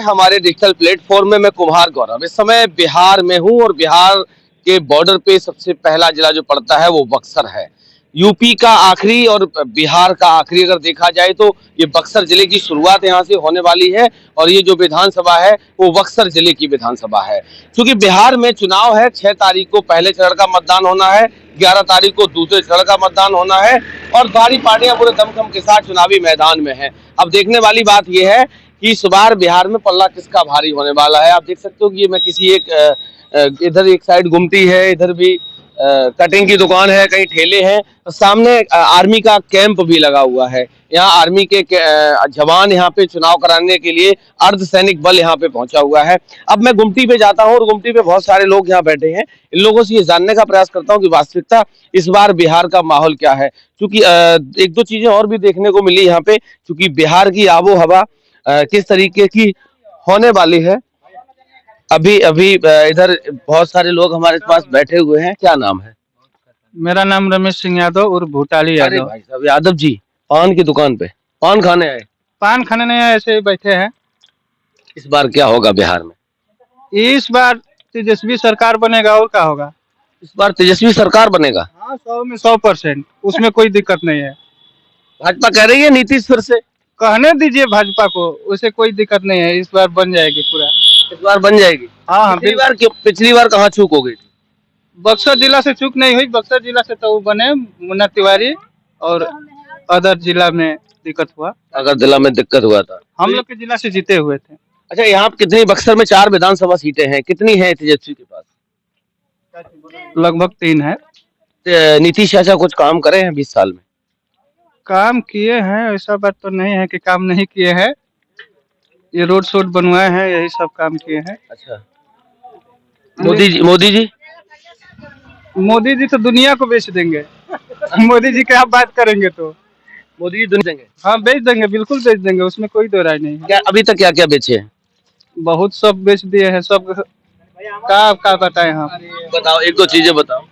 हमारे digital platform में मैं कुम्हार गौरव इस समय बिहार में हूं और बिहार के बॉर्डर पे सबसे पहला जिला जो पड़ता है वो बक्सर है। यूपी का आखिरी और बिहार का आखिरी अगर देखा जाए तो ये बक्सर जिले की शुरुआत यहाँ से होने वाली है और ये जो विधानसभा है वो बक्सर जिले की विधानसभा है। क्योंकि बिहार में चुनाव है, 6 तारीख को पहले चरण का मतदान होना है, 11 तारीख को दूसरे चरण का मतदान होना है और सारी पार्टियां पूरे दमखम के साथ चुनावी मैदान में है। अब देखने वाली बात यह है कि इस बार बिहार में पल्ला किसका भारी होने वाला है। आप देख सकते हो कि मैं किसी इधर एक साइड गुमटी है, इधर भी कटिंग की दुकान है, कहीं ठेले हैं, सामने आर्मी का कैंप भी लगा हुआ है। यहाँ आर्मी के जवान यहाँ पे चुनाव कराने के लिए अर्धसैनिक बल यहाँ पे पहुंचा हुआ है। अब मैं गुमटी पे जाता हूँ और गुमटी पे बहुत सारे लोग यहाँ बैठे हैं। इन लोगों से ये जानने का प्रयास करता हूँ कि वास्तविकता इस बार बिहार का माहौल क्या है। क्योंकि एक दो चीजें और भी देखने को मिली यहाँ पे, क्योंकि बिहार की आबो हवा किस तरीके की होने वाली है। अभी अभी इधर बहुत सारे लोग हमारे पास बैठे हुए हैं। क्या नाम है? मेरा नाम रमेश सिंह यादव और भूटाली अरे यादव। भाई साहब यादव जी, पान की दुकान पे पान खाने आए? पान खाने नहीं आए, ऐसे ही बैठे हैं। इस बार क्या होगा बिहार में? इस बार तेजस्वी सरकार बनेगा और क्या होगा। इस बार तेजस्वी सरकार बनेगा? हाँ, 100 में 100%, उसमें कोई दिक्कत नहीं है। भाजपा कह रही है नीतीश फिर से। कहने दीजिए भाजपा को, उसे कोई दिक्कत नहीं है, इस बार बन जाएगी पूरा। इस बार बन जाएगी? हाँ, पिछली बार कहाँ चूक हो गई थी? बक्सर जिला से चूक नहीं हुई। बक्सर जिला से तो वो बने मुन्ना तिवारी और अदर जिला में दिक्कत हुआ। अगर जिला में दिक्कत हुआ था, हम लोग के जिला से जीते हुए थे। अच्छा, यहाँ कितनी बक्सर में 4 विधानसभा सीटें हैं, कितनी है तेजस्वी के पास? लगभग 3 है। नीतीश चाचा कुछ काम करे हैं 20 साल में? काम किए हैं, ऐसा बात तो नहीं है कि काम नहीं किए हैं। ये रोड शोड बनवाए हैं, यही सब काम किए हैं। अच्छा, मोदी जी मोदी जी तो दुनिया को बेच देंगे। मोदी जी की आप बात करेंगे तो मोदी जी दुनिया देंगे? हाँ, बेच देंगे, बिल्कुल बेच देंगे, उसमें कोई दो राय नहीं है। क्या अभी तक क्या क्या बेचे हैं? बहुत सब बेच दिए हैं। सब का बताएं हम। बताओ, एक दो चीजें बताओ।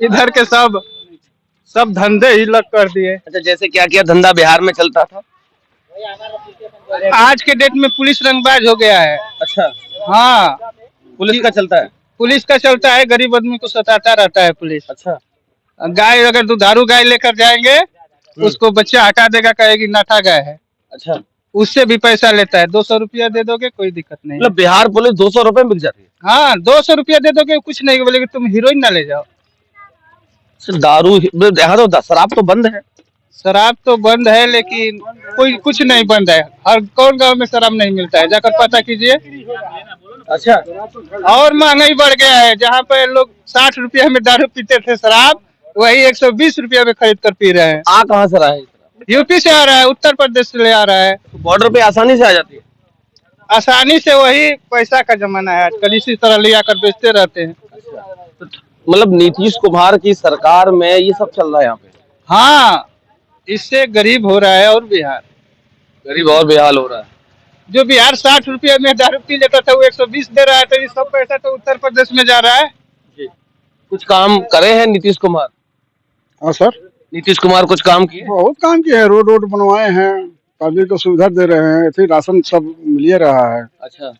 इधर के सब धंधे ही लग कर दिए। अच्छा, जैसे क्या क्या धंधा बिहार में चलता था? आज के डेट में पुलिस रंगबाज हो गया है। अच्छा, हाँ, पुलिस का चलता है? पुलिस का चलता है, गरीब आदमी को सताता रहता है पुलिस। अच्छा, गाय अगर दुधारू गाय लेकर जाएंगे उसको बच्चा हटा देगा, कहेगी नाटा गाय है। अच्छा, उससे भी पैसा लेता है। 200 रुपया दे दोगे कोई दिक्कत नहीं। मतलब बिहार पुलिस 200 रुपए मिल जाती है? हाँ, 200 रुपया दे दोगे कुछ नहीं, बोलेगी तुम हीरोइन ना ले जाओ। दारू यहाँ तो शराब तो बंद है। शराब तो बंद है, लेकिन कोई कुछ नहीं बंद है। हर कौन गांव में शराब नहीं मिलता है, जाकर पता कीजिए। अच्छा, और महंगाई बढ़ गया है। जहाँ पे लोग 60 रुपया में दारू पीते थे शराब, वही 120 रुपया में खरीद कर पी रहे हैं। आ कहाँ से रहा है? यूपी से आ रहा है, उत्तर प्रदेश से ले आ रहा है। तो बॉर्डर पे आसानी से आ जाती है? आसानी से, वही पैसा का जमाना है आजकल, इसी तरह ले आकर बेचते रहते हैं। मतलब नीतीश कुमार की सरकार में ये सब चल रहा है यहाँ पे? हाँ, इससे गरीब हो रहा है और बिहार गरीब और बेहाल हो रहा है। जो बिहार 60 रुपये में दारू पी लेता था वो 120 दे रहा है, तो ये सब पैसा तो उत्तर प्रदेश में जा रहा है। जी। कुछ काम करे हैं नीतीश कुमार? हाँ सर, नीतीश कुमार कुछ काम किए? बहुत काम किए हैं। रोड बनवाए हैं, पब्लिक को सुविधा दे रहे हैं, ऐसे राशन सब मिल रहा है। अच्छा,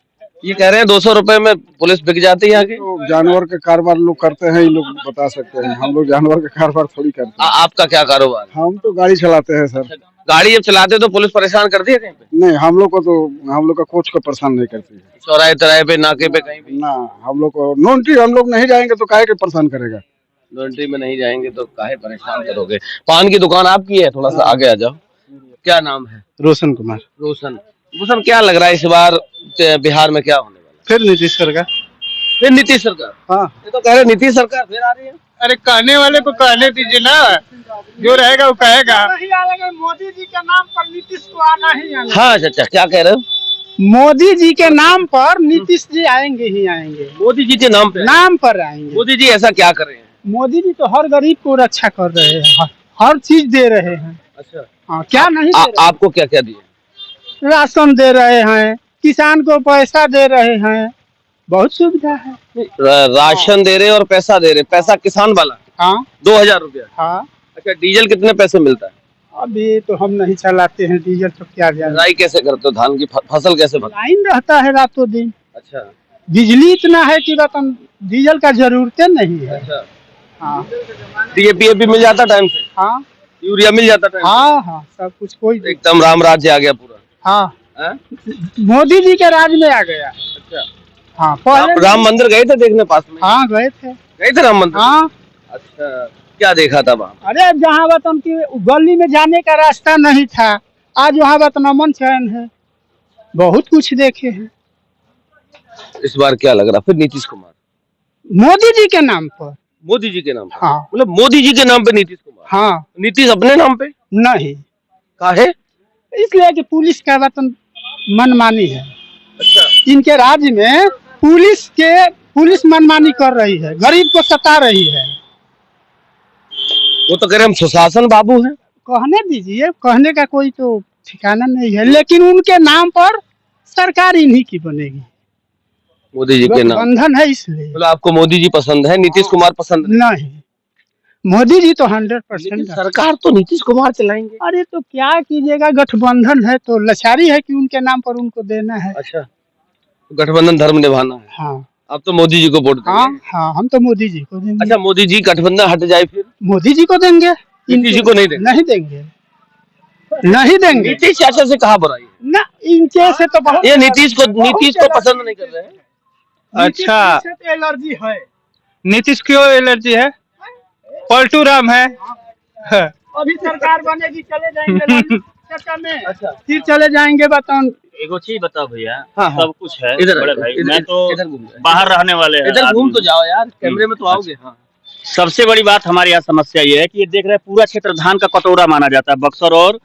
ये कह रहे हैं 200 रुपए में पुलिस बिक जाती है यहाँ की? तो जानवर के कारोबार लोग करते हैं, ये लोग बता सकते हैं। हम लोग जानवर का कारोबार थोड़ी करते हैं। आपका क्या कारोबार? हम तो गाड़ी चलाते हैं सर। गाड़ी जब चलाते तो पुलिस परेशान करती है कहीं पे? नहीं, हम लोग का कोच को परेशान नहीं करती है। चौराहे तराहे पे, नाके पे, कहीं भी? ना, हम लोग को नो एंट्री, हम लोग नहीं जाएंगे तो काहे के परेशान करेगा। नो एंट्री में नहीं जाएंगे तो काहे परेशान करोगे। पान की दुकान आपकी है? थोड़ा सा आगे आ जाओ। क्या नाम है? रोशन कुमार। रोशन। रोशन, क्या लग रहा है इस बार बिहार में क्या होने वाला है? फिर नीतीश सरकार। फिर नीतीश सरकार? हाँ, ये तो कह रहे नीतीश सरकार फिर आ रही है। अरे कहने वाले को कहने दीजिए ना, जो रहेगा वो कहेगा। मोदी जी के नाम पर नीतीश को आना ही आना। हाँ चाचा, क्या कह रहे हो? मोदी जी के नाम पर नीतीश जी आएंगे ही आएंगे। मोदी जी के नाम पर आएंगे। मोदी जी ऐसा क्या कर रहे हैं? मोदी जी तो हर गरीब को रक्षा कर रहे हैं, हर चीज दे रहे हैं। अच्छा, हाँ, क्या नहीं दे रहे? आपको क्या क्या दिए? राशन दे रहे हैं, किसान को पैसा दे रहे हैं, बहुत सुविधा है। राशन दे रहे और पैसा दे रहे। पैसा किसान वाला? हाँ, 2000 रुपया? हाँ। अच्छा, डीजल कितने पैसे मिलता है? अभी तो हम नहीं चलाते हैं डीजल, तो क्या जाए। राई कैसे करते हो, धान की फसल कैसे बनती लाइन रहता है रातों दिन, है? अच्छा बिजली इतना है कि रतन डीजल का जरूरत नहीं है। अच्छा। हाँ डीएपी मिल जाता टाइम से, हाँ यूरिया मिल जाता टाइम हाँ हाँ, सब कुछ कोई से? एकदम राम राज्य आ गया पूरा। हाँ, हैं? मोदी जी के राज में आ गया। अच्छा, हाँ आप पहले राम मंदिर गए थे देखने पास में? हाँ गए थे। गए थे राम मंदिर? हाँ, अच्छा, क्या देखा था वहाँ? अरे जहाँ वतन की गली में जाने का रास्ता नहीं था, आज वहाँ वतन अमन चैन है, बहुत कुछ देखे हैं। इस बार क्या लग रहा फिर नीतीश कुमार? मोदी जी के नाम पर। मोदी जी के नाम पे? हाँ मतलब मोदी जी के नाम पे नीतीश कुमार? हाँ, नीतीश अपने नाम पे? नहीं, काहे? इसलिए कि पुलिस का वतन मनमानी है। अच्छा, इनके राज्य में पुलिस मनमानी कर रही है, गरीब को सता रही है। वो तो कह रहे हम सुशासन बाबू हैं। कहने दीजिए, कहने का कोई तो ठिकाना नहीं है, लेकिन उनके नाम पर सरकार इन्हीं की बनेगी। मोदी जी के नाम, बंधन है इसलिए। मतलब आपको मोदी जी पसंद है, नीतीश कुमार पसंद नहीं, मोदी जी तो लेकिन 100%। सरकार तो नीतीश कुमार चलाएंगे। अरे तो क्या कीजिएगा, गठबंधन है तो लाचारी है कि उनके नाम पर उनको देना है। अच्छा, गठबंधन धर्म निभाना है। हाँ आप तो मोदी जी को वोट देंगे। हाँ हाँ, हम तो मोदी जी को देंगे। अच्छा, मोदी जी गठबंधन हट जाए फिर मोदी जी को देंगे, नीतीश जी को नहीं देंगे? नहीं देंगे, नहीं देंगे नीतीश चाचा से कहा बुराई है? ना, इनके से तो बहुत ये नीतीश को पसंद नहीं कर रहे हैं। अच्छा, एलर्जी है। नीतीश क्यों एलर्जी है? पलटू राम है। अभी सरकार बनेगी, चले जाएंगे लालू चाचा में। अच्छा, फिर चले जाएंगे बताओ। एगो चीज बताओ भैया। हाँ, हाँ। सब कुछ है इधर बड़े भाई, इधर- मैं तो इधर घूम जाओ। बाहर रहने वाले हैं इधर घूम तो आदमी। जाओ यार, कैमरे में तो आओगे। हाँ, सबसे बड़ी बात हमारे यहाँ समस्या ये है कि ये देख रहे हैं पूरा क्षेत्र धान का कटोरा माना जाता है, बक्सर और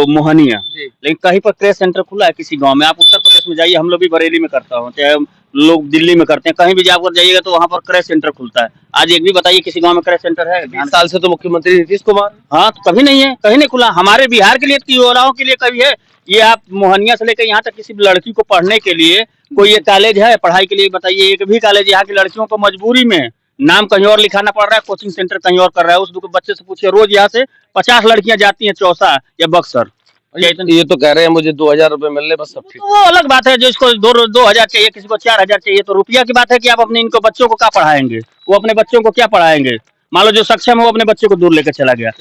मोहनिया। जी। लेकिन कहीं पर क्रय सेंटर खुला है किसी गांव में? आप उत्तर प्रदेश में जाइए, हम लोग भी बरेली में करता हूँ, चाहे लोग दिल्ली में करते हैं, कहीं भी जाकर जाइएगा तो वहाँ पर क्रय सेंटर खुलता है। आज एक भी बताइए किसी गांव में क्रय सेंटर है? 20 साल से तो मुख्यमंत्री नीतीश कुमार। हाँ, तो कभी नहीं है, कहीं नहीं खुला। हमारे बिहार के लिए, युवाओं के लिए कभी है? ये आप मोहनिया से लेकर यहाँ तक किसी लड़की को पढ़ने के लिए कोई ये कॉलेज है पढ़ाई के लिए? बताइए, एक भी कॉलेज यहाँ की लड़कियों को मजबूरी में नाम कहीं और लिखाना पड़ रहा है, कोचिंग सेंटर कहीं और कर रहा है। उस बच्चे से पूछिए, रोज यहाँ से 50 लड़कियां जाती हैं चौसा या बक्सर। ये तो कह रहे हैं मुझे 2000 रुपए मिल रहे, बस सब ठीक। तो वो अलग बात है, जो इसको 2,000 चाहिए, किसी को 4,000 चाहिए, तो रुपया की बात है कि आप अपने इनको बच्चों को क्या पढ़ाएंगे? वो अपने बच्चों को क्या पढ़ाएंगे? मान लो जो सक्षम है वो अपने बच्चे को दूर लेकर चला गया।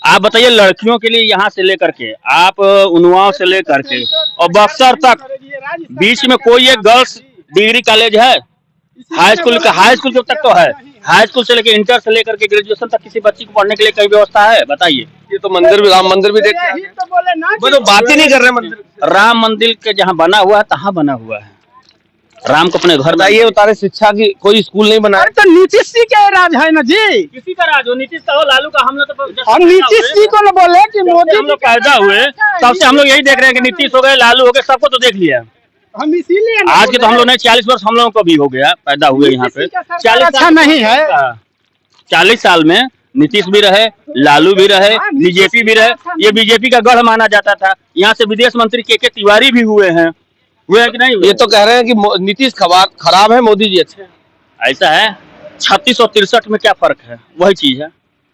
आप बताइए, लड़कियों के लिए यहाँ से लेकर के आप उन्नाव से लेकर के और बक्सर तक बीच में कोई एक गर्ल्स डिग्री कॉलेज है? हाई स्कूल तक तो है, हाई स्कूल से लेकर इंटर से लेकर के ग्रेजुएशन तक किसी बच्ची को पढ़ने के लिए कई व्यवस्था है? बताइए। ये तो मंदिर भी, राम मंदिर भी देख के आ गए। वो तो बात ही नहीं कर रहे मंदिर। राम मंदिर के जहाँ बना हुआ है तहाँ बना हुआ है, राम को अपने घर में। बताइए, उतारे शिक्षा की कोई स्कूल नहीं बनाया? अरे तो नीतीश जी का राज है ना जी। किसी का राज हो, नीतीश का हो, लालू का, हम लोग तो हम नीतीश जी को न बोले कि मोदी हम लोग पैदा हुए तब से हम लोग यही देख रहे हैं कि नीतीश हो गए, लालू हो गए, सबको तो देख लिया। हम इसीलिए न आज के तो हम बोले। लोग नहीं, 40 वर्ष हम लोगों को भी हो गया, पैदा हुए यहाँ पे। नीतीश जी का 40 अच्छा नहीं है। 40 साल में नीतीश भी रहे, लालू भी रहे, हाँ, बीजेपी भी रहे। ये बीजेपी का गढ़ माना जाता था। यहाँ से विदेश मंत्री के तिवारी भी हुए हैं कि नहीं हुए? ये तो कह रहे हैं कि नीतीश खराब है, मोदी जी अच्छे हैं। ऐसा है, 36 और 63 में क्या फर्क है? वही चीज है,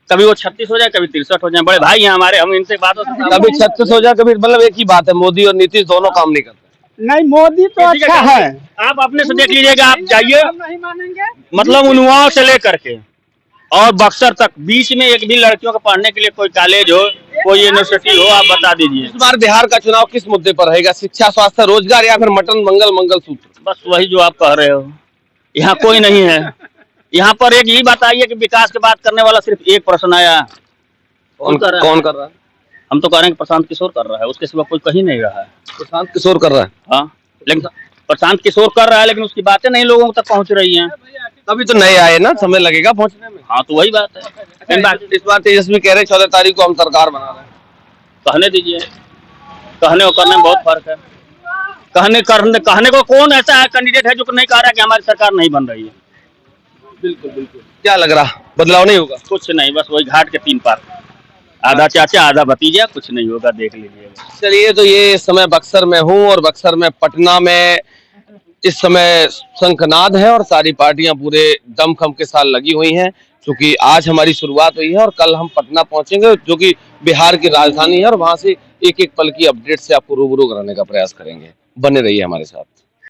कभी वो 36 हो जाए, कभी 63 हो जाए। बड़े भाई हैं हमारे, हम इनसे बातों से कभी 36 हो जाए, कभी, मतलब एक ही बात है, मोदी और नीतीश दोनों काम नहीं करते। नहीं, मोदी तो किसी का अच्छा काम है। नहीं। आप अपने से देख लीजिएगा, आप जाइए, हम नहीं मानेंगे। मतलब उन्नाव से लेकर के और बक्सर तक बीच में एक भी लड़कियों को पढ़ने के लिए कोई कॉलेज हो, कोई यूनिवर्सिटी हो, आप बता दीजिए। इस बार बिहार का चुनाव किस मुद्दे पर रहेगा? शिक्षा, स्वास्थ्य, रोजगार या फिर मटन मंगलसूत्र? बस वही जो आप कह रहे हो, यहाँ कोई नहीं है। यहाँ पर एक यही बात आई है कि विकास की बात करने वाला सिर्फ एक पर्सन आया। कौन कर रहा है? हम तो कह रहे हैं कि प्रशांत किशोर कर रहा है, उसके सिवा कोई कहीं नहीं रहा है। प्रशांत किशोर कर रहा है। हाँ, लेकिन प्रशांत किशोर कर रहा है, लेकिन उसकी बातें नहीं लोगों तक पहुँच रही हैं। अभी तो नए आए ना, समय लगेगा पहुंचने में। हाँ, तो वही बात है। इस बार तेजस्वी कह रहे 14 तारीख को हम सरकार बना रहे हैं। कहने दीजिए, कहने और करने में बहुत फर्क है। कहने को कौन ऐसा है कैंडिडेट है जो नहीं कह रहा है कि हमारी सरकार नहीं बन रही है? बिल्कुल बिल्कुल। क्या लग रहा, बदलाव नहीं होगा? कुछ नहीं, बस वही घाट के 3 पार, आधा चाचा आधा भतीजा, कुछ नहीं होगा, देख लीजिएगा। चलिए, तो ये समय बक्सर में हूँ और बक्सर में पटना में इस समय शंखनाद है और सारी पार्टियां पूरे दमखम के साथ लगी हुई हैं, क्योंकि आज हमारी शुरुआत हुई है और कल हम पटना पहुंचेंगे, जो कि बिहार की राजधानी है, और वहां से एक एक पल की अपडेट से आपको रूबरू कराने का प्रयास करेंगे। बने रहिए हमारे साथ।